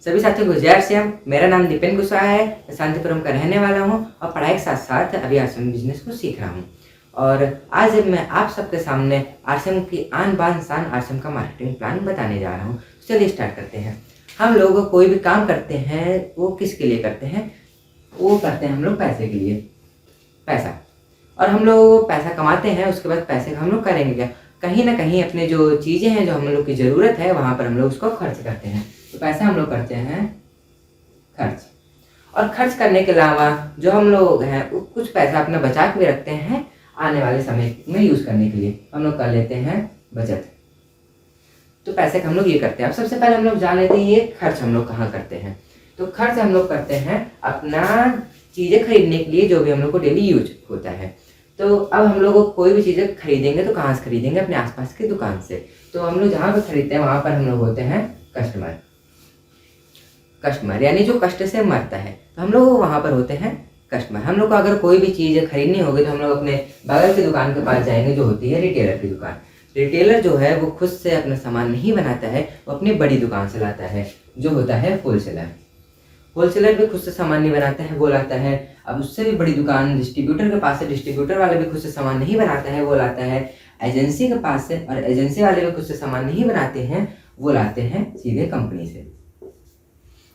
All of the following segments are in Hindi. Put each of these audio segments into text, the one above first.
सभी साथियों को जय श्री राम। मेरा नाम दीपेन कुशवाहा है। मैं शांतिपुरम का रहने वाला हूँ और पढ़ाई के साथ साथ अभी आरसीएम बिजनेस को सीख रहा हूँ। और आज मैं आप सबके सामने आरसीएम की आन बान शान आरसीएम का मार्केटिंग प्लान बताने जा रहा हूँ। चलिए स्टार्ट करते हैं। हम लोग कोई भी काम करते हैं वो किसके लिए करते हैं? वो करते हैं हम लोग पैसे के लिए, पैसा। और हम लोग पैसा कमाते हैं, उसके बाद पैसे का हम लोग करेंगे क्या? कहीं ना कहीं अपने जो चीज़ें हैं जो हम लोग की ज़रूरत है वहाँ पर हम लोग उसको खर्च करते हैं। तो पैसा हम लोग करते हैं खर्च। और खर्च करने के अलावा जो हम लोग हैं वो कुछ पैसा अपना बचा के भी रखते हैं आने वाले समय में यूज़ करने के लिए। हम लोग कर लेते हैं बचत। तो पैसे का हम लोग ये करते हैं। अब सबसे पहले हम लोग जान लेते हैं ये खर्च हम लोग कहाँ करते हैं। तो खर्च हम लोग करते हैं अपना चीज़ें खरीदने के लिए जो भी हम लोग को डेली यूज होता है। तो अब हम लोग कोई भी चीज़ें खरीदेंगे तो कहाँ से खरीदेंगे? अपने आसपास की दुकान से। तो हम लोग जहाँ पर खरीदते हैं वहाँ पर हम लोग होते हैं कस्टमर यानी जो कष्ट से मरता है। तो हम लोग वहाँ पर होते हैं कस्टमर। हम लोग को अगर कोई भी चीज़ खरीदनी होगी तो हम लोग अपने बगल की दुकान के पास जाएंगे जो होती है रिटेलर की दुकान। रिटेलर जो है वो खुद से अपना सामान नहीं बनाता है, वो अपनी बड़ी दुकान से लाता है जो होता है होलसेलर। होलसेलर भी खुद से सामान नहीं बनाता है, वो लाता है अब उससे भी बड़ी दुकान डिस्ट्रीब्यूटर के पास से। डिस्ट्रीब्यूटर वाले भी खुद से सामान नहीं बनाता है, वो लाता है एजेंसी के पास से। और एजेंसी वाले भी खुद से सामान नहीं बनाते हैं, वो लाते हैं सीधे कंपनी से।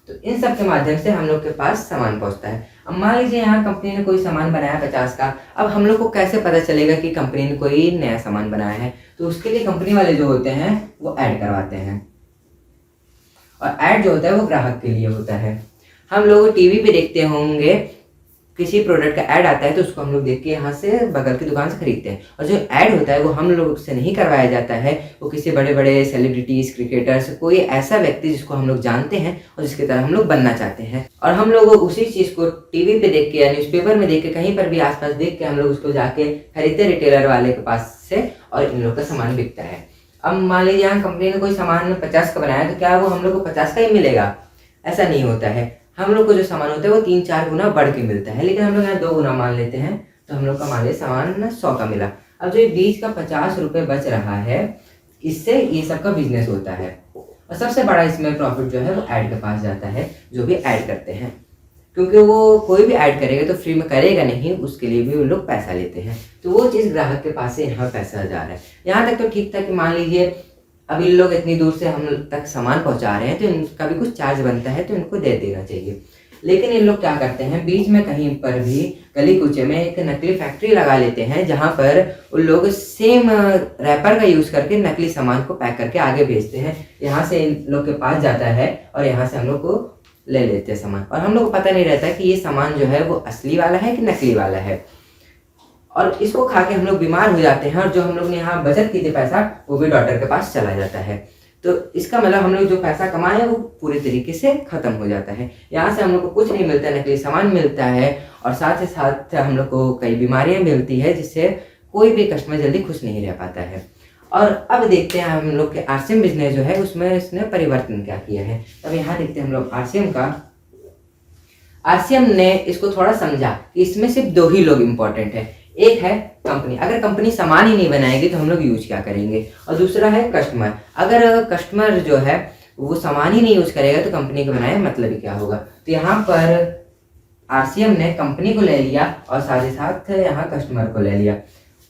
तो इन सब के माध्यम से हम लोग के पास सामान पहुंचता है। अब मान लीजिए यहाँ कंपनी ने कोई सामान बनाया 50 का। अब हम लोग को कैसे पता चलेगा कि कंपनी ने कोई नया सामान बनाया है? तो उसके लिए कंपनी वाले जो होते हैं वो ऐड करवाते हैं। और ऐड जो होता है वो ग्राहक के लिए होता है। हम लोग टीवी पे देखते होंगे किसी प्रोडक्ट का ऐड आता है तो उसको हम लोग देख के यहाँ से बगल की दुकान से खरीदते हैं। और जो ऐड होता है वो हम लोग से नहीं करवाया जाता है, वो किसी बड़े बड़े सेलिब्रिटीज, क्रिकेटर्स, कोई ऐसा व्यक्ति जिसको हम लोग जानते हैं और जिसकी तरह हम लोग बनना चाहते हैं। और हम लोग उसी चीज़ को टीवी पे देख के या न्यूज़पेपर में देख के कहीं पर भी आसपास देख के हम लोग उसको जाके खरीदते रिटेलर वाले के पास से। और इन लोग का सामान बिकता है। अब मान लीजिए यहाँ कंपनी ने कोई सामान 50 का बनाया तो क्या वो हम लोग को 50 का ही मिलेगा? ऐसा नहीं होता है। हम लोग को जो सामान होता है वो 3-4 गुना बढ़ के मिलता है। लेकिन हम लोग यहाँ 2 गुना मान लेते हैं तो हम लोग का मान लीजिए सामान 100 का मिला। अब जो ये बीच का 50 रुपये बच रहा है, इससे ये सब का बिजनेस होता है। और सबसे बड़ा इसमें प्रॉफिट जो है वो ऐड के पास जाता है, जो भी ऐड करते हैं। क्योंकि वो कोई भी ऐड करेगा तो फ्री में करेगा नहीं, उसके लिए भी वो लोग पैसा लेते हैं। तो वो चीज़ ग्राहक के पास से यहाँ पैसा जा रहा है। यहाँ तक तो ठीक था कि मान लीजिए अब इन लोग इतनी दूर से हम तक सामान पहुंचा रहे हैं तो इनका भी कुछ चार्ज बनता है तो इनको दे देना चाहिए। लेकिन इन लोग क्या करते हैं, बीच में कहीं पर भी गली कूचे में एक नकली फैक्ट्री लगा लेते हैं जहां पर उन लोग सेम रैपर का यूज़ करके नकली सामान को पैक करके आगे भेजते हैं। यहाँ से इन लोग के पास जाता है और यहाँ से हम लोग को ले लेते हैं सामान। और हम लोग को पता नहीं रहता कि ये सामान जो है वो असली वाला है कि नकली वाला है। और इसको खा के हम लोग बीमार हो जाते हैं और जो हम लोग ने यहाँ बचत की थी पैसा वो भी डॉक्टर के पास चला जाता है। तो इसका मतलब हम लोग जो पैसा कमाए हैं वो पूरे तरीके से खत्म हो जाता है। यहाँ से हम लोग को कुछ नहीं मिलता, नकली सामान मिलता है और साथ ही साथ हम लोग को कई बीमारियाँ मिलती है जिससे कोई भी कस्टमर जल्दी खुश नहीं रह पाता है। और अब देखते हैं हम लोग के आरसीएम बिजनेस जो है उसमें इसने परिवर्तन क्या किया है। अब यहाँ देखते हैं हम लोग आरसीएम ने इसको थोड़ा समझा कि इसमें सिर्फ 2 ही लोग इम्पोर्टेंट है। एक है कंपनी, अगर कंपनी सामान ही नहीं बनाएगी तो हम लोग यूज क्या करेंगे? और दूसरा है कस्टमर, अगर कस्टमर जो है वो सामान ही नहीं यूज करेगा तो कंपनी को बनाए मतलब ही क्या होगा? तो यहाँ पर आरसीएम ने कंपनी को ले लिया और साथ ही साथ यहाँ कस्टमर को ले लिया।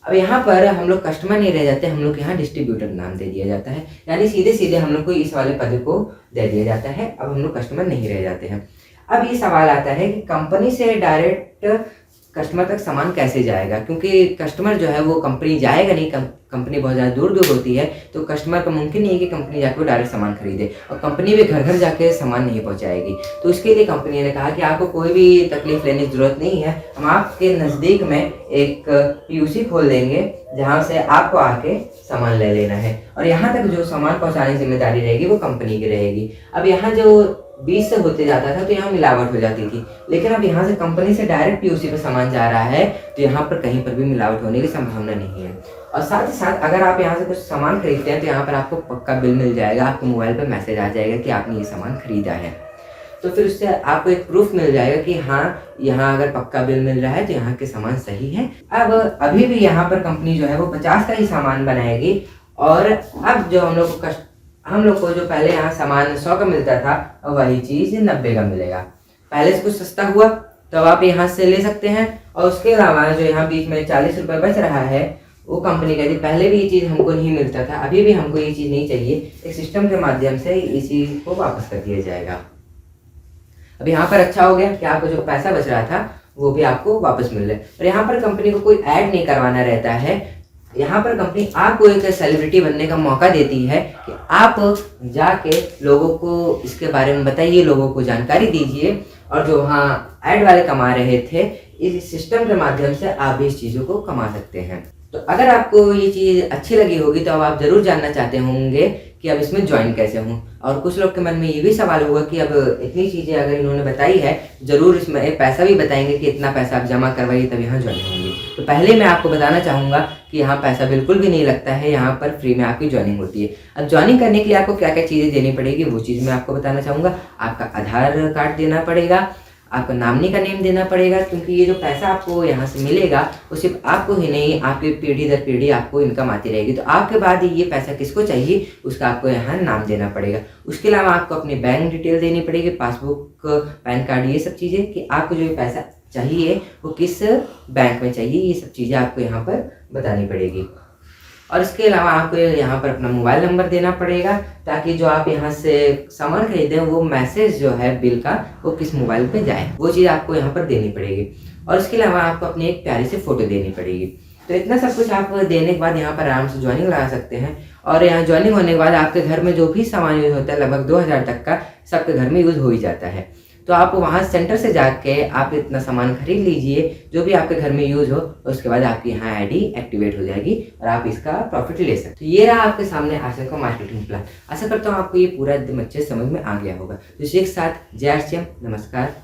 अब यहाँ पर हम लोग कस्टमर नहीं रह जाते, हम लोग यहाँ डिस्ट्रीब्यूटर नाम दे दिया जाता है। यानी सीधे सीधे हम लोग को इस वाले पद को दे दिया जाता है। अब हम लोग कस्टमर नहीं रह जाते हैं। अब ये सवाल आता है कि कंपनी से डायरेक्ट कस्टमर तक सामान कैसे जाएगा? क्योंकि कस्टमर जो है वो कंपनी जाएगा नहीं, कंपनी बहुत ज़्यादा दूर दूर होती है। तो कस्टमर को मुमकिन नहीं है कि कंपनी जाके वो डायरेक्ट सामान खरीदे और कंपनी भी घर घर जाके सामान नहीं पहुंचाएगी। तो उसके लिए कंपनी ने कहा कि आपको कोई भी तकलीफ लेने की ज़रूरत नहीं है, हम आपके नज़दीक में एक पीयूसी खोल देंगे जहाँ से आपको आके सामान ले लेना है। और यहाँ तक जो सामान पहुँचाने की जिम्मेदारी रहेगी वो कंपनी की रहेगी। अब यहाँ जो बीच से होते जाता था तो यहाँ मिलावट हो जाती थी। लेकिन अब यहाँ से कंपनी से डायरेक्ट पीयूसी पे सामान जा रहा है तो यहाँ पर कहीं पर भी मिलावट होने की संभावना नहीं है। और साथ ही साथ अगर आप यहाँ से कुछ सामान खरीदते हैं तो यहाँ पर आपको पक्का बिल मिल जाएगा, आपको मोबाइल पर मैसेज आ जाएगा कि आपने ये सामान खरीदा है। तो फिर उससे आपको एक प्रूफ मिल जाएगा कि हाँ यहाँ अगर पक्का बिल मिल रहा है तो यहाँ के सामान सही है। अब अभी भी यहाँ पर कंपनी जो है वो 50 का ही सामान बनाएगी। और अब जो हम लोग को हम लोग को जो पहले यहाँ सामान 100 का मिलता था, अब वही चीज़ 90 का मिलेगा। पहले से कुछ सस्ता हुआ तो अब आप यहाँ से ले सकते हैं। और उसके अलावा जो यहाँ बीच में 40 रुपये बच रहा है, वो कंपनी कहती पहले भी ये चीज़ हमको नहीं मिलता था, अभी भी हमको ये चीज़ नहीं चाहिए, एक सिस्टम के माध्यम से इस चीज़ को वापस कर दिया जाएगा। अब यहाँ पर अच्छा हो गया कि आपको जो पैसा बच रहा था वो भी आपको वापस मिल रहा है। और यहाँ पर कंपनी को कोई ऐड नहीं करवाना रहता है। यहाँ पर कंपनी आपको एक सेलिब्रिटी बनने का मौका देती है कि आप जाके लोगों को इसके बारे में बताइए, लोगों को जानकारी दीजिए। और जो हाँ ऐड वाले कमा रहे थे, इस सिस्टम के माध्यम से आप भी इस चीज़ों को कमा सकते हैं। तो अगर आपको ये चीज़ अच्छी लगी होगी तो अब आप ज़रूर जानना चाहते होंगे कि अब इसमें ज्वाइन कैसे हूँ। और कुछ लोग के मन में ये भी सवाल होगा कि अब इतनी चीज़ें अगर इन्होंने बताई है, ज़रूर इसमें एक पैसा भी बताएंगे कि इतना पैसा आप जमा करवाइए तब यहाँ ज्वाइन होंगे। तो पहले मैं आपको बताना चाहूँगा कि यहाँ पैसा बिल्कुल भी नहीं लगता है, यहाँ पर फ्री में आपकी ज्वाइनिंग होती है। अब ज्वाइनिंग करने के लिए आपको क्या क्या चीज़ें देनी पड़ेगी वो चीज़ मैं आपको बताना चाहूँगा। आपका आधार कार्ड देना पड़ेगा, आपका नॉमिनी का नेम देना पड़ेगा, क्योंकि ये जो पैसा आपको यहाँ से मिलेगा वो सिर्फ आपको ही नहीं, आपकी पीढ़ी दर पीढ़ी आपको इनकम आती रहेगी। तो आपके बाद ये पैसा किसको चाहिए उसका आपको यहाँ नाम देना पड़ेगा। उसके अलावा आपको अपनी बैंक डिटेल देनी पड़ेगी, पासबुक, पैन कार्ड, ये सब चीज़ें कि आपको जो पैसा चाहिए वो किस बैंक में चाहिए, ये सब चीज़ें आपको यहाँ पर बतानी पड़ेगी। और इसके अलावा आपको यहाँ पर अपना मोबाइल नंबर देना पड़ेगा, ताकि जो आप यहाँ से सामान खरीदें वो मैसेज जो है बिल का वो किस मोबाइल पे जाए, वो चीज़ आपको यहाँ पर देनी पड़ेगी। और इसके अलावा आपको अपनी एक प्यारी सी फ़ोटो देनी पड़ेगी। तो इतना सब कुछ आप देने के बाद यहाँ पर आराम से ज्वाइनिंग लगा सकते हैं। और यहाँ ज्वाइनिंग होने के बाद आपके घर में जो भी सामान यूज़ होता है, लगभग 2000 तक का सबके घर में यूज़ हो ही जाता है। तो आप वहाँ सेंटर से जाके आप इतना सामान खरीद लीजिए जो भी आपके घर में यूज़ हो, उसके बाद आपकी यहाँ आईडी एक्टिवेट हो जाएगी और आप इसका प्रॉफिट ले सकते हैं। तो ये रहा आपके सामने आशा का मार्केटिंग प्लान। आशा करता हूँ आपको ये पूरा एकदम अच्छे समझ में आ गया होगा। तो इसी के साथ जय श्री राम, नमस्कार।